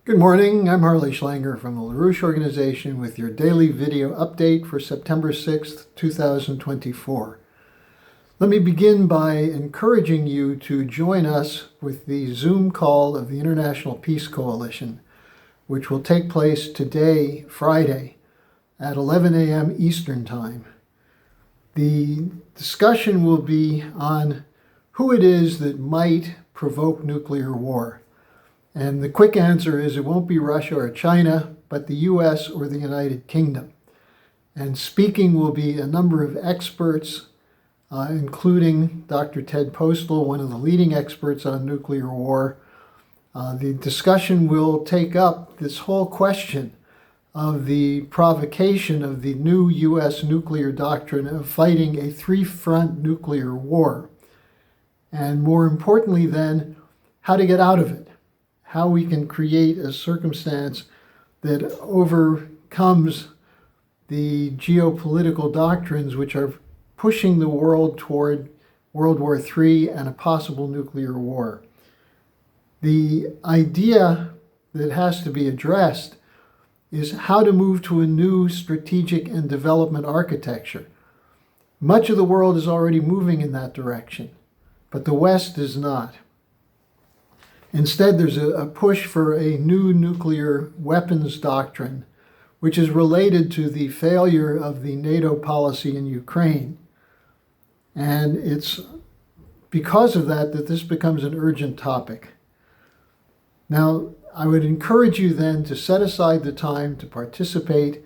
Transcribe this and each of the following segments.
Good morning, I'm Harley Schlanger from the LaRouche Organization with your daily video update for September 6th, 2024. Let me begin by encouraging you to join us with the Zoom call of the International Peace Coalition, which will take place today, Friday, at 11 a.m. Eastern Time. The discussion will be on who it is that might provoke nuclear war. And the quick answer is it won't be Russia or China, but the US or the United Kingdom. And speaking will be a number of experts, including Dr. Ted Postel, one of the leading experts on nuclear war. The discussion will take up this whole question of the provocation of the new US nuclear doctrine of fighting a three-front nuclear war. And more importantly then, how to get out of it. How we can create a circumstance that overcomes the geopolitical doctrines which are pushing the world toward World War III and a possible nuclear war. The idea that has to be addressed is how to move to a new strategic and development architecture. Much of the world is already moving in that direction, but the West is not. Instead, there's a push for a new nuclear weapons doctrine, which is related to the failure of the NATO policy in Ukraine. And it's because of that that this becomes an urgent topic. Now, I would encourage you then to set aside the time to participate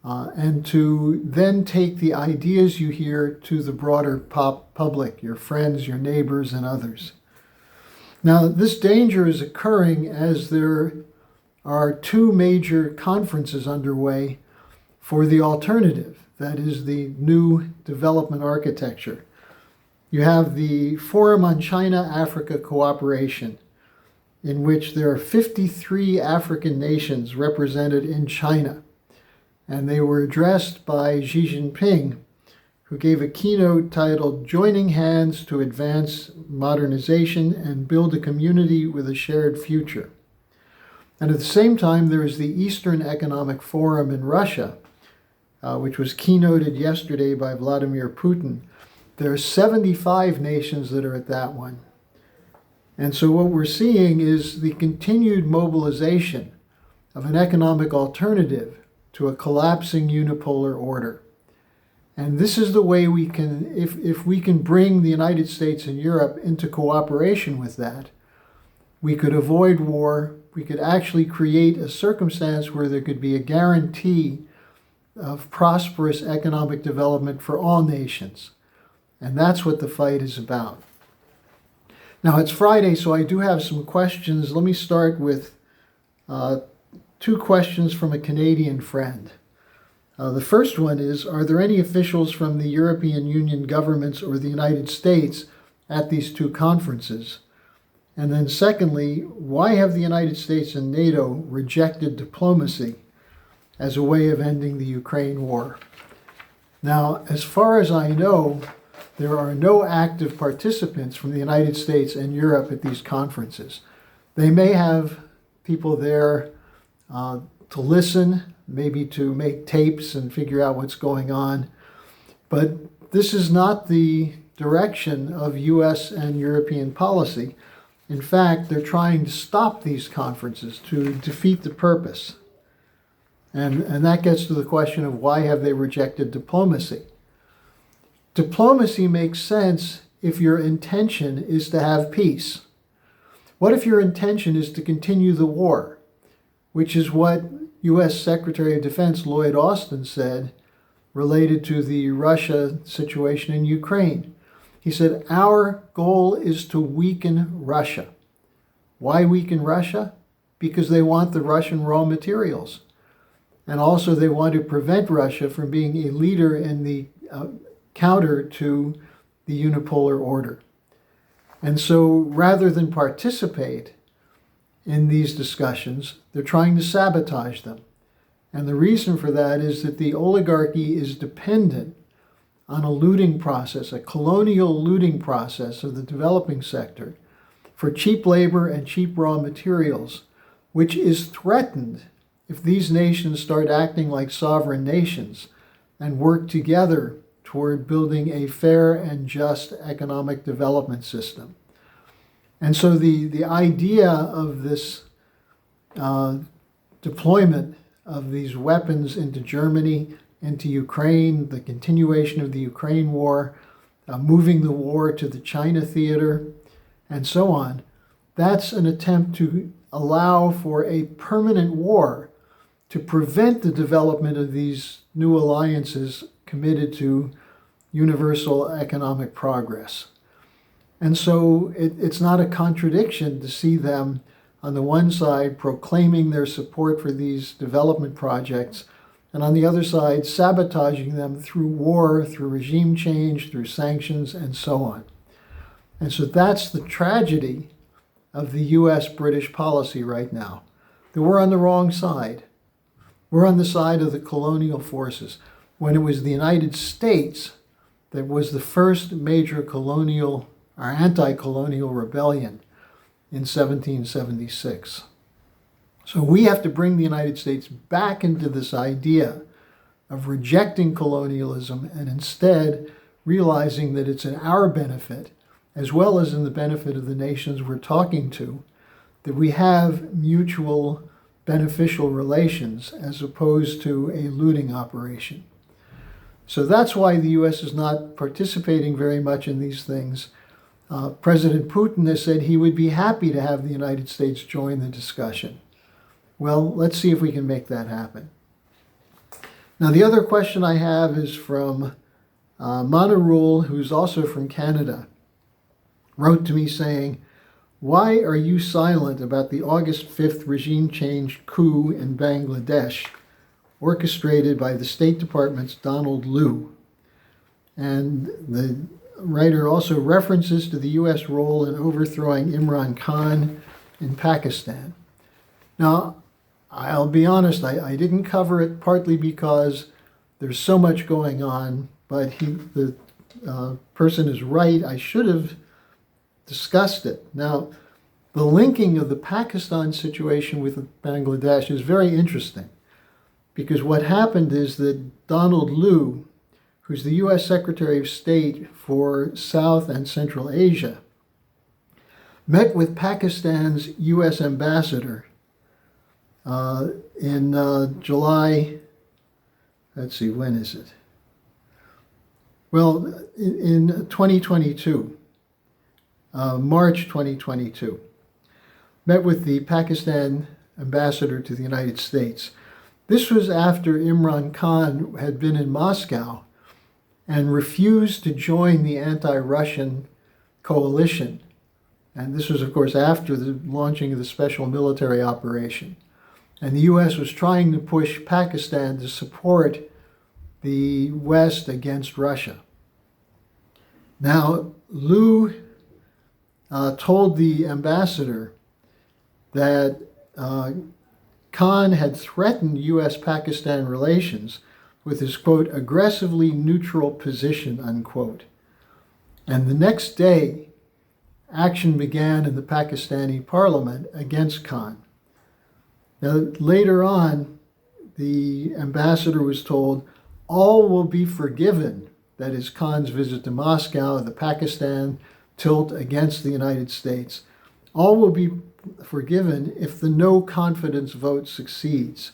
and to then take the ideas you hear to the broader public, your friends, your neighbors, and others. Now, this danger is occurring as there are two major conferences underway for the alternative, that is the new development architecture. You have the Forum on China-Africa Cooperation, in which there are 53 African nations represented in China, and they were addressed by Xi Jinping, who gave a keynote titled "Joining Hands to Advance Modernization and Build a Community with a Shared Future." And at the same time, there is the Eastern Economic Forum in Russia, which was keynoted yesterday by Vladimir Putin. There are 75 nations that are at that one. And so what we're seeing is the continued mobilization of an economic alternative to a collapsing unipolar order. And this is the way we can, if we can bring the United States and Europe into cooperation with that, we could avoid war. We could actually create a circumstance where there could be a guarantee of prosperous economic development for all nations. And that's what the fight is about. Now, it's Friday, so I do have some questions. Let me start with two questions from a Canadian friend. The first one is, are there any officials from the European Union governments or the United States at these two conferences? And then secondly, why have the United States and NATO rejected diplomacy as a way of ending the Ukraine war? Now, as far as I know, there are no active participants from the United States and Europe at these conferences. They may have people there to listen, maybe to make tapes and figure out what's going on. But this is not the direction of US and European policy. In fact, they're trying to stop these conferences to defeat the purpose. And that gets to the question of why have they rejected diplomacy? Diplomacy makes sense if your intention is to have peace. What if your intention is to continue the war, which is what U.S. Secretary of Defense Lloyd Austin said related to the Russia situation in Ukraine. He said, our goal is to weaken Russia. Why weaken Russia? Because they want the Russian raw materials. And also they want to prevent Russia from being a leader in the counter to the Unipolar Order. And so rather than participate in these discussions, they're trying to sabotage them. And the reason for that is that the oligarchy is dependent on a looting process, a colonial looting process of the developing sector for cheap labor and cheap raw materials, which is threatened if these nations start acting like sovereign nations and work together toward building a fair and just economic development system. And so the idea of this deployment of these weapons into Germany, into Ukraine, the continuation of the Ukraine war, moving the war to the China theater, and so on, that's an attempt to allow for a permanent war to prevent the development of these new alliances committed to universal economic progress. And so it's not a contradiction to see them, on the one side, proclaiming their support for these development projects, and on the other side, sabotaging them through war, through regime change, through sanctions, and so on. And so that's the tragedy of the US-British policy right now, that we're on the wrong side. We're on the side of the colonial forces, when it was the United States that was the first major colonial or anti-colonial rebellion in 1776. So we have to bring the United States back into this idea of rejecting colonialism and instead realizing that it's in our benefit, as well as in the benefit of the nations we're talking to, that we have mutual beneficial relations as opposed to a looting operation. So that's why the U.S. is not participating very much in these things. President Putin has said he would be happy to have the United States join the discussion. Well, let's see if we can make that happen. Now, the other question I have is from Monarule, who's also from Canada, wrote to me saying, "Why are you silent about the August 5th regime change coup in Bangladesh, orchestrated by the State Department's Donald Lu?" And the writer also references to the U.S. role in overthrowing Imran Khan in Pakistan. Now, I'll be honest, I didn't cover it partly because there's so much going on, but the person is right. I should have discussed it. Now, the linking of the Pakistan situation with Bangladesh is very interesting, because what happened is that Donald Lu, who's the U.S. Secretary of State for South and Central Asia, met with Pakistan's U.S. ambassador in July, let's see, when is it? Well, in 2022, March 2022, met with the Pakistan ambassador to the United States. This was after Imran Khan had been in Moscow and refused to join the anti-Russian coalition. And this was, of course, after the launching of the special military operation. And the U.S. was trying to push Pakistan to support the West against Russia. Now, Lu told the ambassador that Khan had threatened U.S.-Pakistan relations with his, quote, aggressively neutral position, unquote. And the next day, action began in the Pakistani parliament against Khan. Now, later on, the ambassador was told all will be forgiven, that is Khan's visit to Moscow, the Pakistan tilt against the United States, all will be forgiven if the no confidence vote succeeds.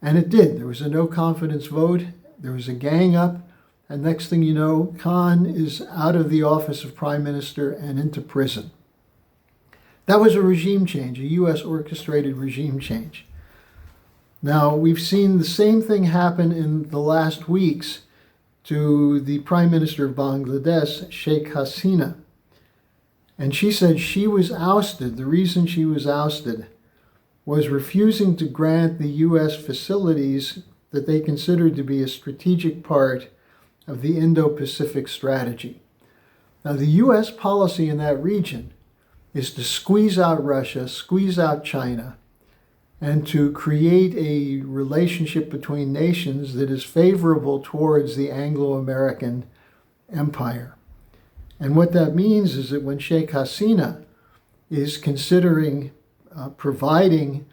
And it did. There was a no confidence vote, there was a gang up, and next thing you know, Khan is out of the office of Prime Minister and into prison. That was a regime change, a U.S. orchestrated regime change. Now, we've seen the same thing happen in the last weeks to the Prime Minister of Bangladesh, Sheikh Hasina. And she said she was ousted. The reason she was ousted was refusing to grant the U.S. facilities that they considered to be a strategic part of the Indo-Pacific strategy. Now, the U.S. policy in that region is to squeeze out Russia, squeeze out China, and to create a relationship between nations that is favorable towards the Anglo-American empire. And what that means is that when Sheikh Hasina is considering providing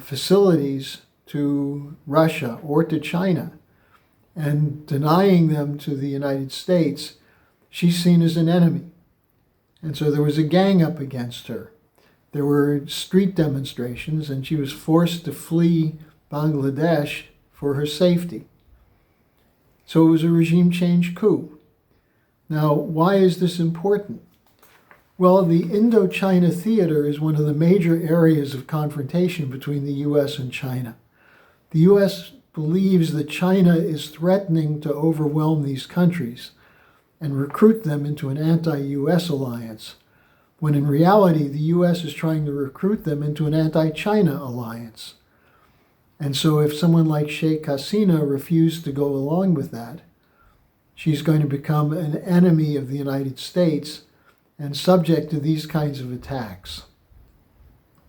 facilities to Russia or to China and denying them to the United States, she's seen as an enemy. And so there was a gang up against her. There were street demonstrations, and she was forced to flee Bangladesh for her safety. So it was a regime change coup. Now, why is this important? Well, the Indochina theater is one of the major areas of confrontation between the U.S. and China. The U.S. believes that China is threatening to overwhelm these countries and recruit them into an anti-U.S. alliance, when in reality the U.S. is trying to recruit them into an anti-China alliance. And so if someone like Sheikh Hasina refused to go along with that, she's going to become an enemy of the United States and subject to these kinds of attacks.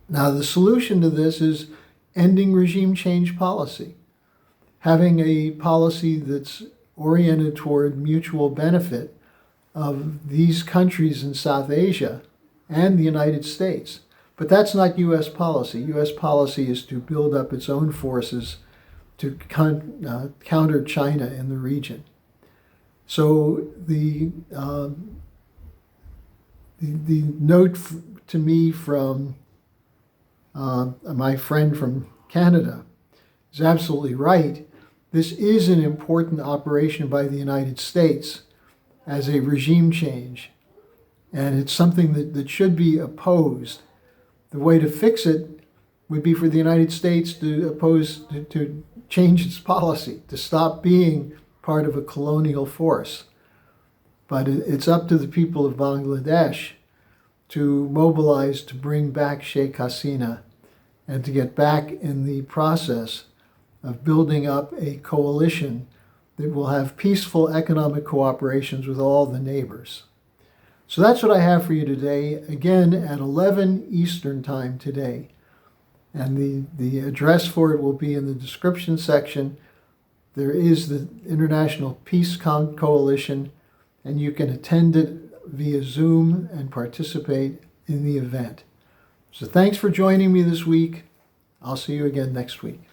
Now, the solution to this is ending regime change policy, having a policy that's oriented toward mutual benefit of these countries in South Asia and the United States. But that's not U.S. policy. U.S. policy is to build up its own forces to counter China in the region. So the note to me from my friend from Canada is absolutely right. This is an important operation by the United States as a regime change, and it's something that should be opposed. The way to fix it would be for the United States to change its policy, to stop being part of a colonial force. But it's up to the people of Bangladesh to mobilize to bring back Sheikh Hasina and to get back in the process of building up a coalition that will have peaceful economic cooperations with all the neighbors. So that's what I have for you today, again at 11 Eastern Time today. And the address for it will be in the description section. There is the International Peace Coalition, and you can attend it via Zoom and participate in the event. So thanks for joining me this week. I'll see you again next week.